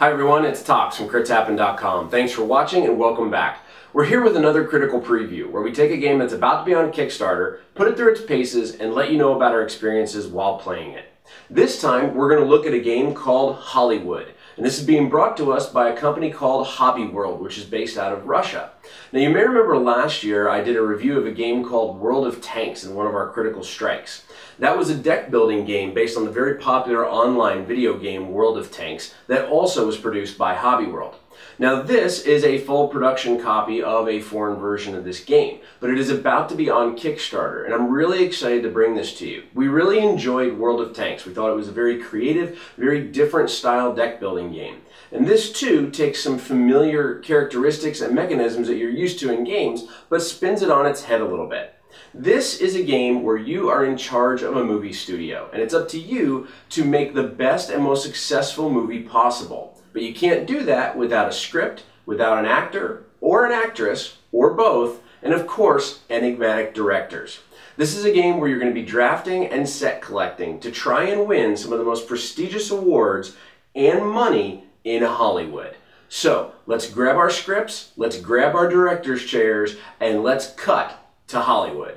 Hi everyone, it's Tox from CritsHappen.com. Thanks for watching and welcome back. We're here with another critical preview where we take a game that's about to be on Kickstarter, put it through its paces, and let you know about our experiences while playing it. This time we're going to look at a game called Hollywood, and this is being brought to us by a company called Hobby World, which is based out of Russia. Now you may remember last year I did a review of a game called World of Tanks in one of our Critical Strikes. That was a deck building game based on the very popular online video game World of Tanks that also was produced by Hobby World. Now this is a full production copy of a foreign version of this game, but it is about to be on Kickstarter, and I'm really excited to bring this to you. We really enjoyed World of Tanks. We thought it was a very creative, very different style deck building game. And this too takes some familiar characteristics and mechanisms that you're used to in games, but spins it on its head a little bit. This is a game where you are in charge of a movie studio, and it's up to you to make the best and most successful movie possible. But you can't do that without a script, without an actor, or an actress, or both, and of course, enigmatic directors. This is a game where you're going to be drafting and set collecting to try and win some of the most prestigious awards and money in Hollywood. So, let's grab our scripts, let's grab our director's chairs, and let's cut to Hollywood.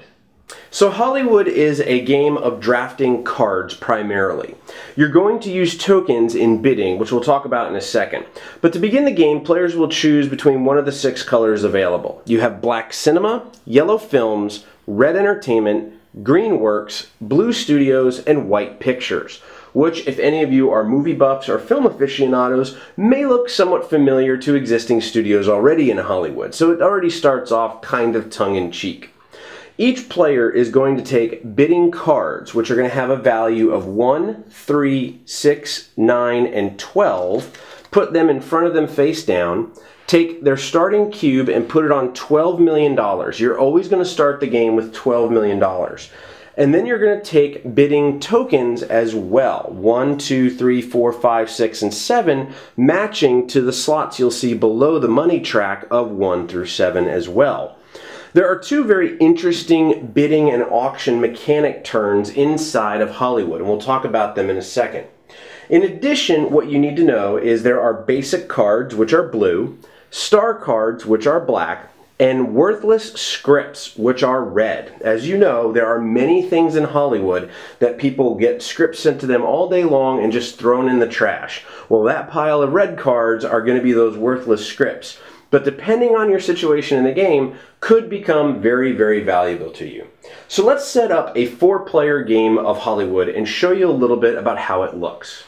So Hollywood is a game of drafting cards primarily. You're going to use tokens in bidding, which we'll talk about in a second. But to begin the game, players will choose between one of the 6 colors available. You have black cinema, yellow films, red entertainment, green works, blue studios, and white pictures, which, if any of you are movie buffs or film aficionados, may look somewhat familiar to existing studios already in Hollywood. So it already starts off kind of tongue-in-cheek. Each player is going to take bidding cards, which are going to have a value of 1, 3, 6, 9, and 12, put them in front of them face down, take their starting cube and put it on $12 million. You're always going to start the game with $12 million. And then you're going to take bidding tokens as well. 1, 2, 3, 4, 5, 6, and 7, matching to the slots you'll see below the money track of 1 through 7 as well. There are 2 very interesting bidding and auction mechanic turns inside of Hollywood, and we'll talk about them in a second. In addition, what you need to know is there are basic cards, which are blue, star cards, which are black, and worthless scripts, which are red. As you know, there are many things in Hollywood that people get scripts sent to them all day long and just thrown in the trash. Well, that pile of red cards are going to be those worthless scripts. But depending on your situation in the game, could become very, very valuable to you. So let's set up a 4-player game of Hollywood and show you a little bit about how it looks.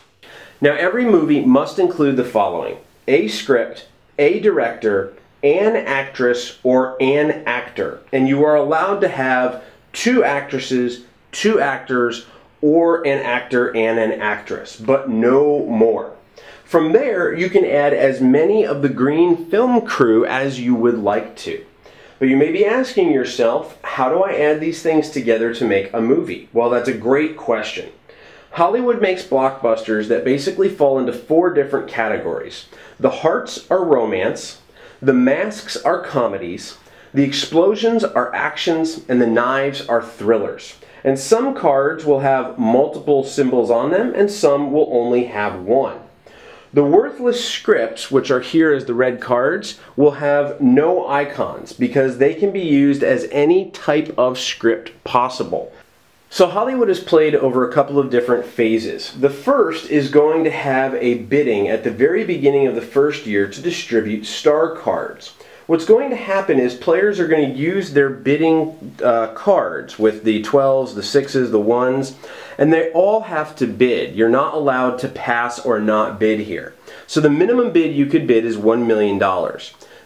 Now, every movie must include the following: a script, a director, an actress, or an actor. And you are allowed to have 2 actresses, 2 actors, or an actor and an actress, but no more. From there, you can add as many of the green film crew as you would like to. But you may be asking yourself, how do I add these things together to make a movie? Well, that's a great question. Hollywood makes blockbusters that basically fall into 4 different categories. The hearts are romance, the masks are comedies, the explosions are actions, and the knives are thrillers. And some cards will have multiple symbols on them, and some will only have 1. The worthless scripts, which are here as the red cards, will have no icons because they can be used as any type of script possible. So Hollywood is played over a couple of different phases. The first is going to have a bidding at the very beginning of the first year to distribute star cards. What's going to happen is players are going to use their bidding cards with the 12s, the 6s, the 1s, and they all have to bid. You're not allowed to pass or not bid here. So the minimum bid you could bid is $1 million.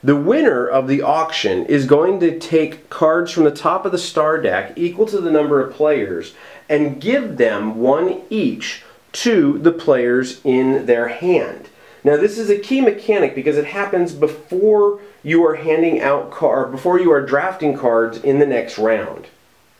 The winner of the auction is going to take cards from the top of the star deck equal to the number of players and give them 1 each to the players in their hand. Now this is a key mechanic because it happens before you are handing out before you are drafting cards in the next round.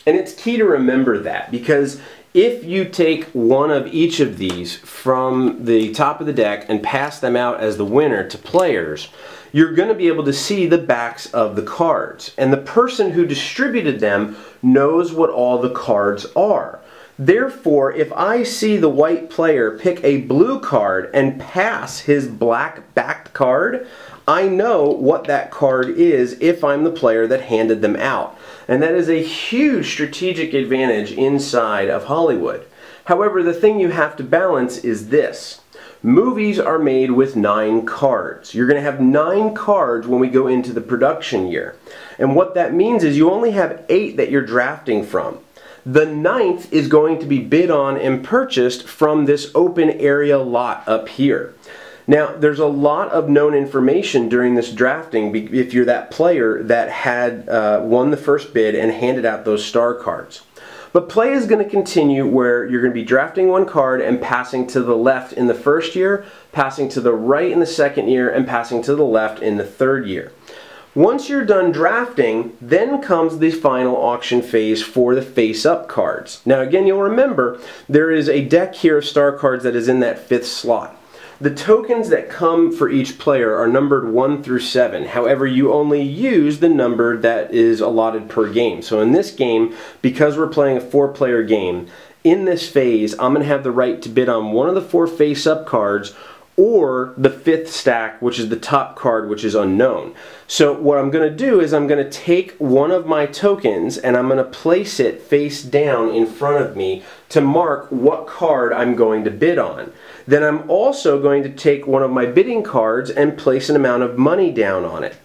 And it's key to remember that because if you take 1 of each of these from the top of the deck and pass them out as the winner to players, you're going to be able to see the backs of the cards. And the person who distributed them knows what all the cards are. Therefore, if I see the white player pick a blue card and pass his black backed card, I know what that card is if I'm the player that handed them out. And that is a huge strategic advantage inside of Hollywood. However, the thing you have to balance is this. Movies are made with 9 cards. You're going to have 9 cards when we go into the production year. And what that means is you only have 8 that you're drafting from. The 9th is going to be bid on and purchased from this open area lot up here. Now, there's a lot of known information during this drafting if you're that player that had won the first bid and handed out those star cards. But play is going to continue where you're going to be drafting 1 card and passing to the left in the first year, passing to the right in the second year, and passing to the left in the third year. Once you're done drafting, then comes the final auction phase for the face-up cards. Now again, you'll remember there is a deck here of star cards that is in that 5th slot. The tokens that come for each player are numbered 1 through 7. However, you only use the number that is allotted per game. So in this game, because we're playing a 4-player game, in this phase, I'm going to have the right to bid on one of the 4 face-up cards or the 5th stack, which is the top card, which is unknown. So what I'm going to do is I'm going to take one of my tokens and I'm going to place it face down in front of me to mark what card I'm going to bid on. Then I'm also going to take one of my bidding cards and place an amount of money down on it.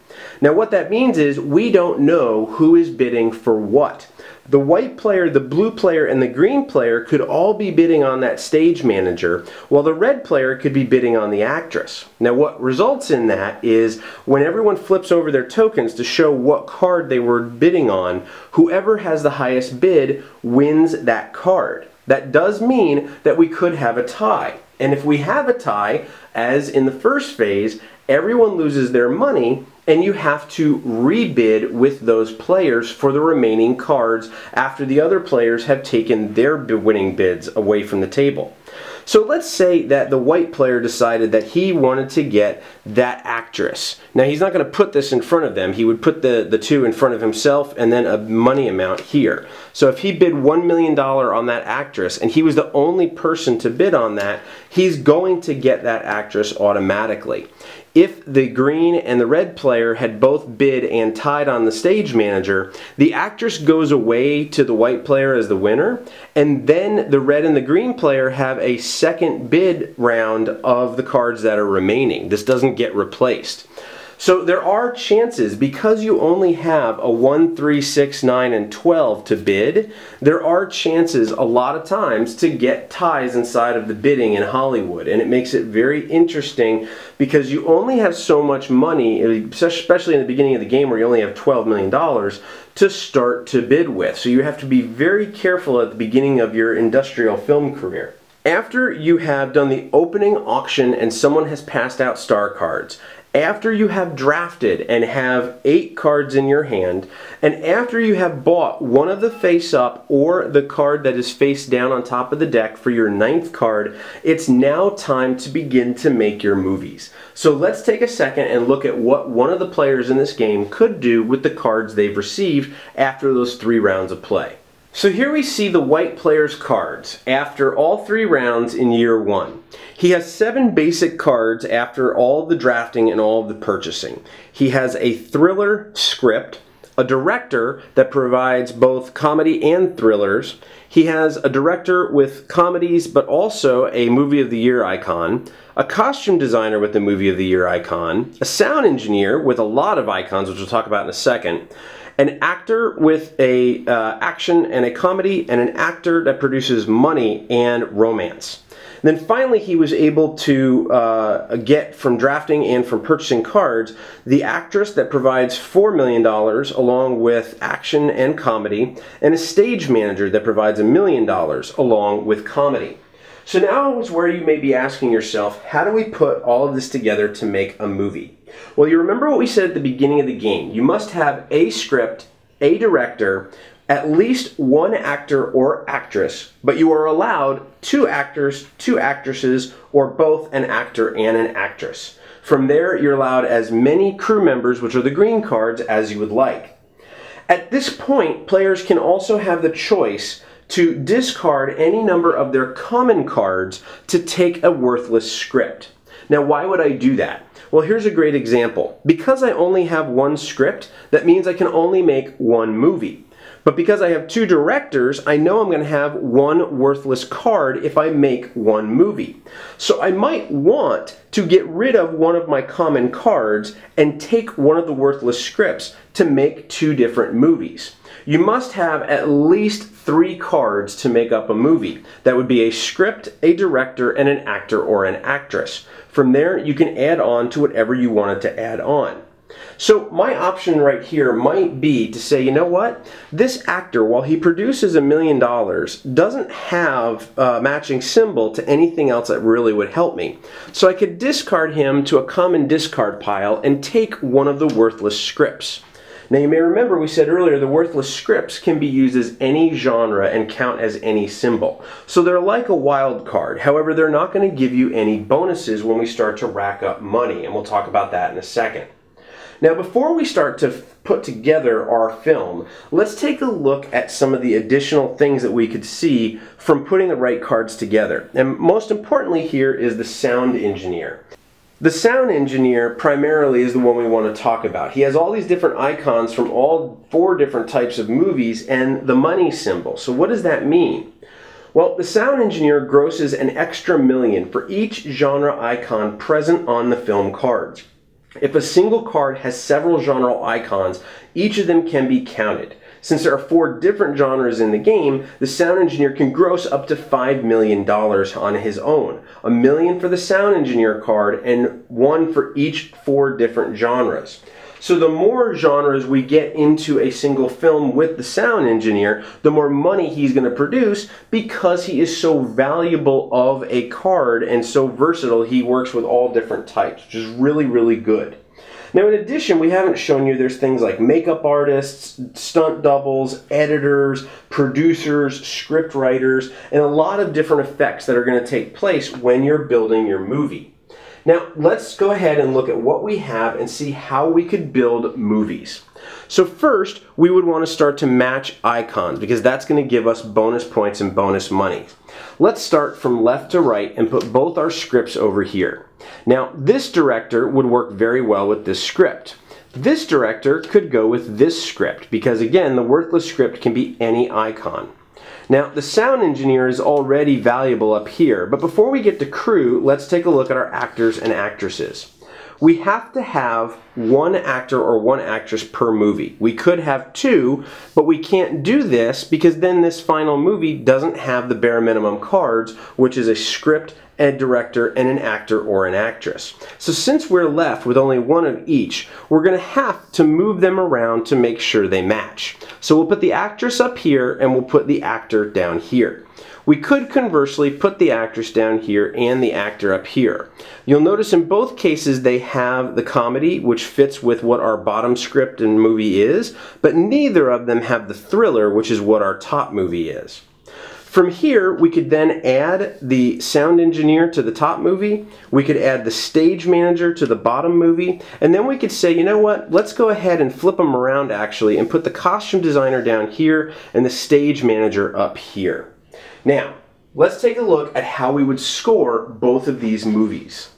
Now what that means is we don't know who is bidding for what. The white player, the blue player, and the green player could all be bidding on that stage manager, while the red player could be bidding on the actress. Now what results in that is when everyone flips over their tokens to show what card they were bidding on, whoever has the highest bid wins that card. That does mean that we could have a tie. And if we have a tie, as in the first phase, everyone loses their money and you have to rebid with those players for the remaining cards after the other players have taken their winning bids away from the table. So let's say that the white player decided that he wanted to get that actress. Now he's not going to put this in front of them. He would put the 2 in front of himself and then a money amount here. So if he bid $1 million on that actress and he was the only person to bid on that, he's going to get that actress automatically. If the green and the red player had both bid and tied on the stage manager, the actress goes away to the white player as the winner, and then the red and the green player have a second bid round of the cards that are remaining. This doesn't get replaced. So there are chances, because you only have a 1, 3, 6, 9, and 12 to bid, there are chances a lot of times to get ties inside of the bidding in Hollywood. And it makes it very interesting because you only have so much money, especially in the beginning of the game where you only have $12 million, to start to bid with. So you have to be very careful at the beginning of your industrial film career. After you have done the opening auction and someone has passed out star cards, after you have drafted and have 8 cards in your hand, and after you have bought one of the face-up or the card that is face down on top of the deck for your 9th card, it's now time to begin to make your movies. So let's take a second and look at what one of the players in this game could do with the cards they've received after those 3 rounds of play. So here we see the white player's cards after all 3 rounds in year 1. He has 7 basic cards after all the drafting and all of the purchasing. He has a thriller script, a director that provides both comedy and thrillers. He has a director with comedies but also a movie of the year icon, a costume designer with the movie of the year icon, a sound engineer with a lot of icons, which we'll talk about in a second, an actor with a action and a comedy, and an actor that produces money and romance. And then finally he was able to get from drafting and from purchasing cards the actress that provides $4 million along with action and comedy, and a stage manager that provides $1 million along with comedy. So now is where you may be asking yourself, how do we put all of this together to make a movie? Well, you remember what we said at the beginning of the game. You must have a script, a director, at least 1 actor or actress, but you are allowed 2 actors, 2 actresses, or both an actor and an actress. From there, you're allowed as many crew members, which are the green cards, as you would like. At this point, players can also have the choice to discard any number of their common cards to take a worthless script. Now, why would I do that? Well, here's a great example. Because I only have one script, that means I can only make one movie. But because I have two directors, I know I'm going to have one worthless card if I make one movie. So I might want to get rid of one of my common cards and take one of the worthless scripts to make two different movies. You must have at least 3 cards to make up a movie. That would be a script, a director, and an actor or an actress. From there, you can add on to whatever you wanted to add on. So my option right here might be to say, you know what? This actor, while he produces $1 million, doesn't have a matching symbol to anything else that really would help me. So I could discard him to a common discard pile and take one of the worthless scripts. Now you may remember we said earlier the worthless scripts can be used as any genre and count as any symbol. So they're like a wild card. However, they're not going to give you any bonuses when we start to rack up money, and we'll talk about that in a second. Now before we start to put together our film, let's take a look at some of the additional things that we could see from putting the right cards together. And most importantly here is the sound engineer. The sound engineer primarily is the one we want to talk about. He has all these different icons from all 4 different types of movies and the money symbol. So what does that mean? Well, the sound engineer grosses an extra $1 million for each genre icon present on the film cards. If a single card has several genre icons, each of them can be counted. Since there are 4 different genres in the game, the sound engineer can gross up to $5 million on his own. $1 million for the sound engineer card and 1 for each 4 different genres. So the more genres we get into a single film with the sound engineer, the more money he's going to produce because he is so valuable of a card and so versatile. He works with all different types, which is really, really good. Now in addition, we haven't shown you there's things like makeup artists, stunt doubles, editors, producers, script writers, and a lot of different effects that are going to take place when you're building your movie. Now let's go ahead and look at what we have and see how we could build movies. So first, we would want to start to match icons because that's going to give us bonus points and bonus money. Let's start from left to right and put both our scripts over here. Now, this director would work very well with this script. This director could go with this script because, again, the worthless script can be any icon. Now, the sound engineer is already valuable up here, but before we get to crew, let's take a look at our actors and actresses. We have to have 1 actor or 1 actress per movie. We could have 2, but we can't do this because then this final movie doesn't have the bare minimum cards, which is a script, a director, and an actor or an actress. So since we're left with only 1 of each, we're going to have to move them around to make sure they match. So we'll put the actress up here and we'll put the actor down here. We could conversely put the actress down here and the actor up here. You'll notice in both cases they have the comedy, which fits with what our bottom script and movie is, but neither of them have the thriller, which is what our top movie is. From here, we could then add the sound engineer to the top movie, we could add the stage manager to the bottom movie, and then we could say, you know what, let's go ahead and flip them around actually and put the costume designer down here and the stage manager up here. Now, let's take a look at how we would score both of these movies.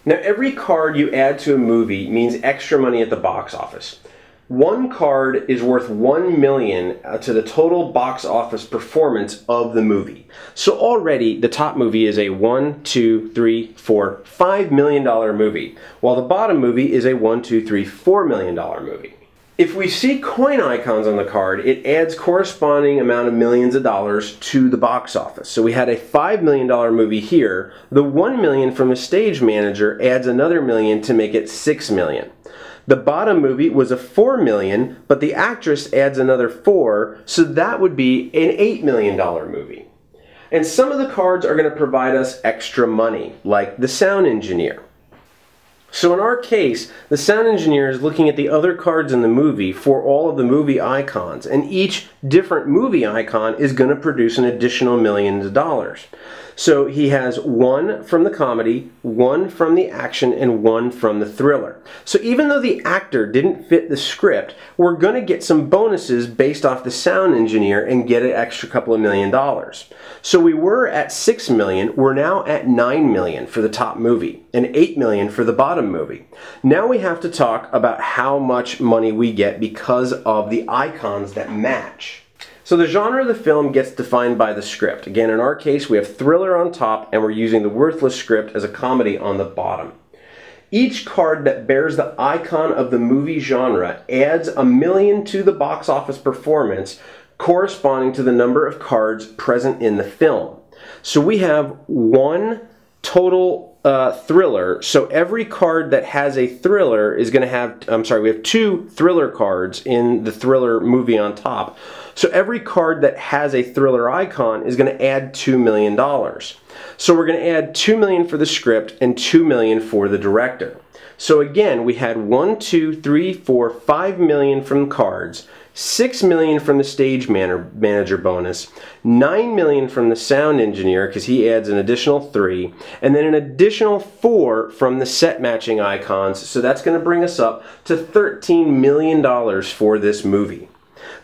Now, every card you add to a movie means extra money at the box office. 1 card is worth $1 million to the total box office performance of the movie. So already the top movie is a $5 million movie, while the bottom movie is a $4 million movie. If we see coin icons on the card, it adds corresponding amount of millions of dollars to the box office. So we had a $5 million movie here. The $1 million from the stage manager adds another $1 million to make it $6 million. The bottom movie was a $4 million, but the actress adds another $4, so that would be an $8 million movie. And some of the cards are going to provide us extra money, like the sound engineer. So in our case, the sound engineer is looking at the other cards in the movie for all of the movie icons, and each different movie icon is going to produce an additional millions of dollars. So he has one from the comedy, one from the action, and one from the thriller. So even though the actor didn't fit the script, we're going to get some bonuses based off the sound engineer and get an extra couple of $1 million. So we were at $6 million, we're now at $9 million for the top movie and $8 million for the bottom movie. Now we have to talk about how much money we get because of the icons that match. So the genre of the film gets defined by the script. Again, in our case, we have thriller on top and we're using the worthless script as a comedy on the bottom. Each card that bears the icon of the movie genre adds $1 million to the box office performance, corresponding to the number of cards present in the film. So we have one total thriller, so every card that has a thriller is going to have, we have 2 thriller cards in the thriller movie on top. So every card that has a thriller icon is going to add $2 million. So we're going to add $2 million for the script and $2 million for the director. So again, we had 1, 2, 3, 4, 5 million from cards, 6 million from the stage manager bonus, 9 million from the sound engineer because he adds an additional 3, and then an additional 4 from the set matching icons. So that's going to bring us up to $13 million for this movie.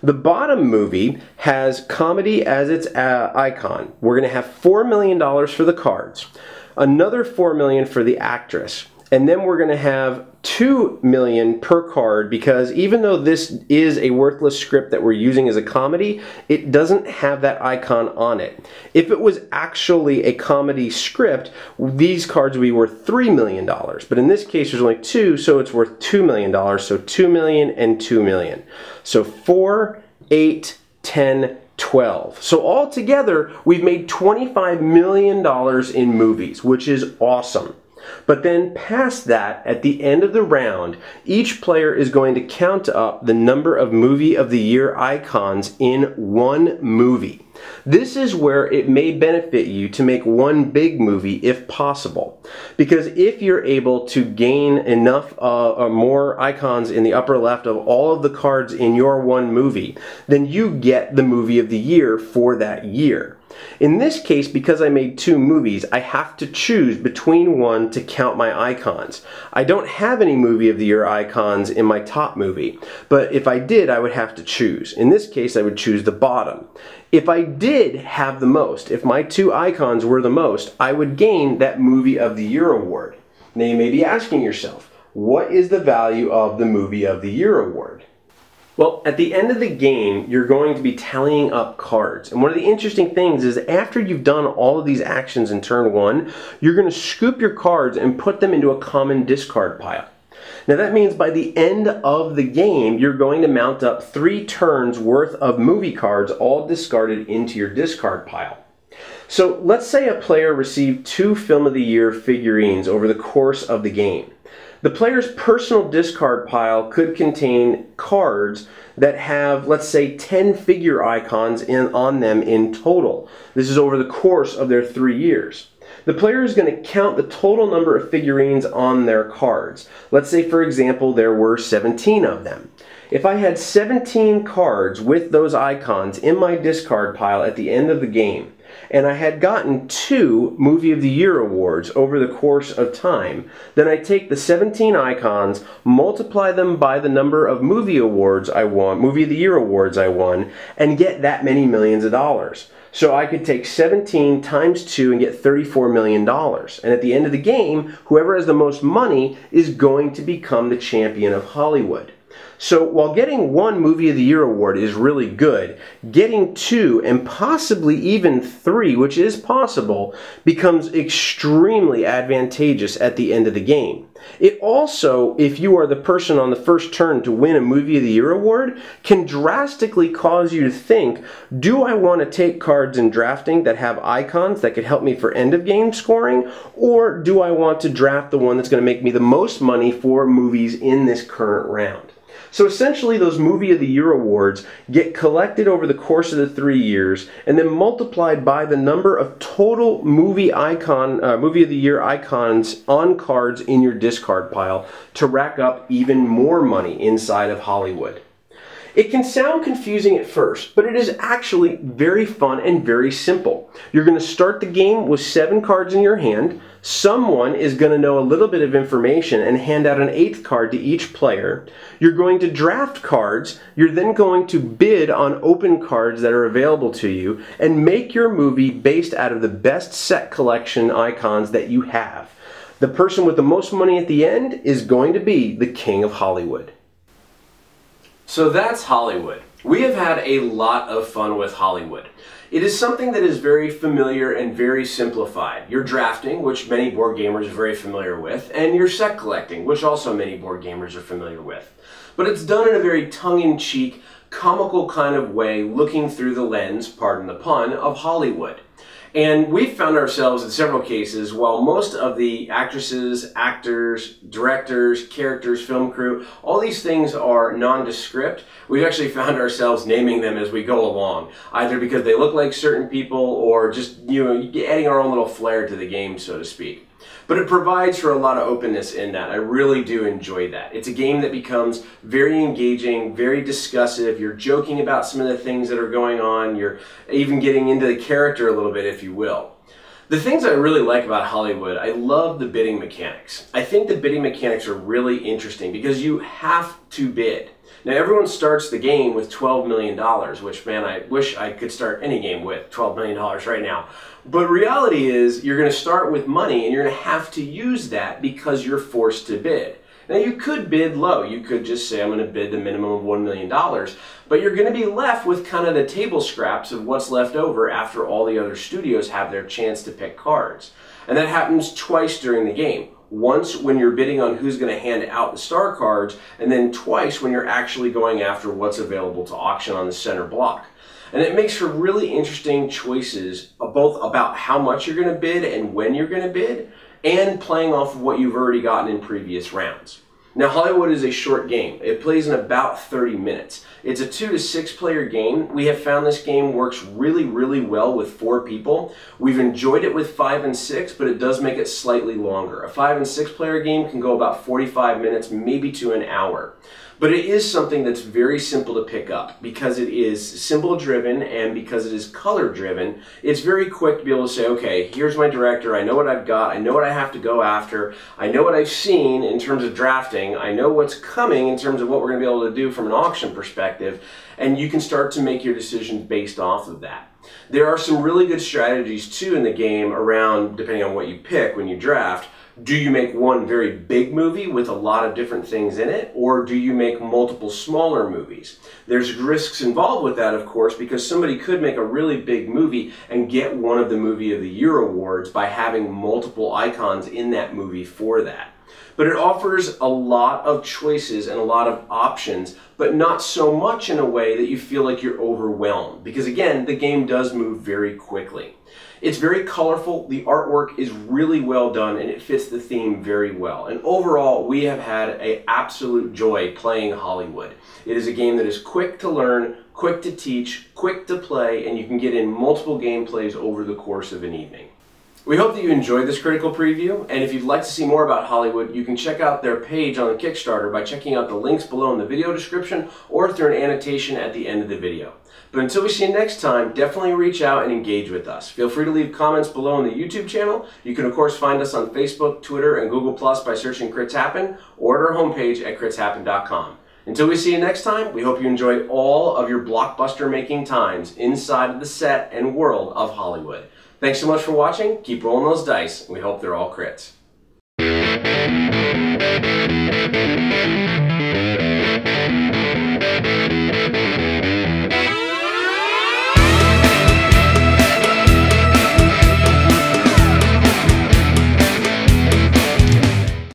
The bottom movie has comedy as its icon. We're going to have $4 million for the cards, another $4 million for the actress, and then we're going to have $2 million per card because even though this is a worthless script that we're using as a comedy, it doesn't have that icon on it. If it was actually a comedy script, these cards would be worth $3 million. But in this case, there's only 2, so it's worth $2 million. So $2 million and $2 million. So 4, 8, 10, 12. So altogether, we've made $25 million in movies, which is awesome. But then past that, at the end of the round, each player is going to count up the number of Movie of the Year icons in one movie. This is where it may benefit you to make one big movie if possible. Because if you're able to gain enough or more icons in the upper left of all of the cards in your one movie, then you get the Movie of the Year for that year. In this case, because I made 2 movies, I have to choose between one to count my icons. I don't have any Movie of the Year icons in my top movie, but if I did, I would have to choose. In this case, I would choose the bottom. If I did have the most, if my 2 icons were the most, I would gain that Movie of the Year award. Now you may be asking yourself, what is the value of the Movie of the Year award? Well, at the end of the game, you're going to be tallying up cards. And one of the interesting things is after you've done all of these actions in turn 1, you're going to scoop your cards and put them into a common discard pile. Now that means by the end of the game, you're going to mount up 3 turns worth of movie cards all discarded into your discard pile. So let's say a player received 2 Film of the Year figurines over the course of the game. The player's personal discard pile could contain cards that have, let's say, 10 figure icons on them in total. This is over the course of their 3 years. The player is going to count the total number of figurines on their cards. Let's say, for example, there were 17 of them. If I had 17 cards with those icons in my discard pile at the end of the game, and I had gotten 2 Movie of the Year awards over the course of time, then I take the 17 icons, multiply them by the number of movie awards I won, Movie of the Year awards I won, and get that many millions of dollars. So I could take 17 times 2 and get $34 million. And at the end of the game, whoever has the most money is going to become the champion of Hollywood. So while getting 1 Movie of the Year award is really good, getting 2 and possibly even 3, which is possible, becomes extremely advantageous at the end of the game. It also, if you are the person on the first turn to win a Movie of the Year award, can drastically cause you to think, do I want to take cards in drafting that have icons that could help me for end of game scoring, or do I want to draft the one that's going to make me the most money for movies in this current round? So essentially those Movie of the Year awards get collected over the course of the 3 years and then multiplied by the number of total Movie of the Year icons on cards in your discard pile to rack up even more money inside of Hollywood. It can sound confusing at first, but it is actually very fun and very simple. You're going to start the game with 7 cards in your hand. Someone is going to know a little bit of information and hand out an 8th card to each player. You're going to draft cards. You're then going to bid on open cards that are available to you and make your movie based out of the best set collection icons that you have. The person with the most money at the end is going to be the king of Hollywood. So that's Hollywood. We have had a lot of fun with Hollywood. It is something that is very familiar and very simplified. You're drafting, which many board gamers are very familiar with, and you're set collecting, which also many board gamers are familiar with. But it's done in a very tongue-in-cheek, comical kind of way, looking through the lens, pardon the pun, of Hollywood. And we've found ourselves in several cases, while most of the actresses, actors, directors, characters, film crew, all these things are nondescript, we've actually found ourselves naming them as we go along, either because they look like certain people or just, adding our own little flair to the game, so to speak. But it provides for a lot of openness in that. I really do enjoy that. It's a game that becomes very engaging, very discussive. You're joking about some of the things that are going on. You're even getting into the character a little bit, if you will. The things I really like about Hollywood, I love the bidding mechanics. I think the bidding mechanics are really interesting because you have to bid. Now everyone starts the game with $12 million, which, man, I wish I could start any game with $12 million right now. But reality is you're going to start with money and you're going to have to use that because you're forced to bid. Now you could bid low. You could just say I'm going to bid the minimum of $1 million, but you're going to be left with kind of the table scraps of what's left over after all the other studios have their chance to pick cards. And that happens twice during the game. Once when you're bidding on who's going to hand out the star cards, and then twice when you're actually going after what's available to auction on the center block. And it makes for really interesting choices, both about how much you're going to bid and when you're going to bid, and playing off of what you've already gotten in previous rounds. Now Hollywood is a short game. It plays in about 30 minutes. It's a 2 to 6 player game. We have found this game works really, really well with 4 people. We've enjoyed it with 5 and 6, but it does make it slightly longer. A 5 and 6 player game can go about 45 minutes, maybe to an hour. But it is something that's very simple to pick up because it is symbol driven and because it is color driven. It's very quick to be able to say, okay, here's my director, I know what I've got, I know what I have to go after, I know what I've seen in terms of drafting, I know what's coming in terms of what we're going to be able to do from an auction perspective, and you can start to make your decisions based off of that. There are some really good strategies too in the game around, depending on what you pick when you draft. Do you make one very big movie with a lot of different things in it, or do you make multiple smaller movies? There's risks involved with that, of course, because somebody could make a really big movie and get one of the Movie of the Year awards by having multiple icons in that movie for that. But it offers a lot of choices and a lot of options, but not so much in a way that you feel like you're overwhelmed, because again, the game does move very quickly. It's very colorful, the artwork is really well done, and it fits the theme very well. And overall, we have had an absolute joy playing Hollywood. It is a game that is quick to learn, quick to teach, quick to play, and you can get in multiple gameplays over the course of an evening. We hope that you enjoyed this critical preview, and if you'd like to see more about Hollywood, you can check out their page on the Kickstarter by checking out the links below in the video description or through an annotation at the end of the video. But until we see you next time, definitely reach out and engage with us. Feel free to leave comments below on the YouTube channel. You can of course find us on Facebook, Twitter, and Google Plus by searching Crits Happen, or at our homepage at critshappen.com. Until we see you next time, we hope you enjoy all of your blockbuster making times inside of the set and world of Hollywood. Thanks so much for watching. Keep rolling those dice, and we hope they're all crits.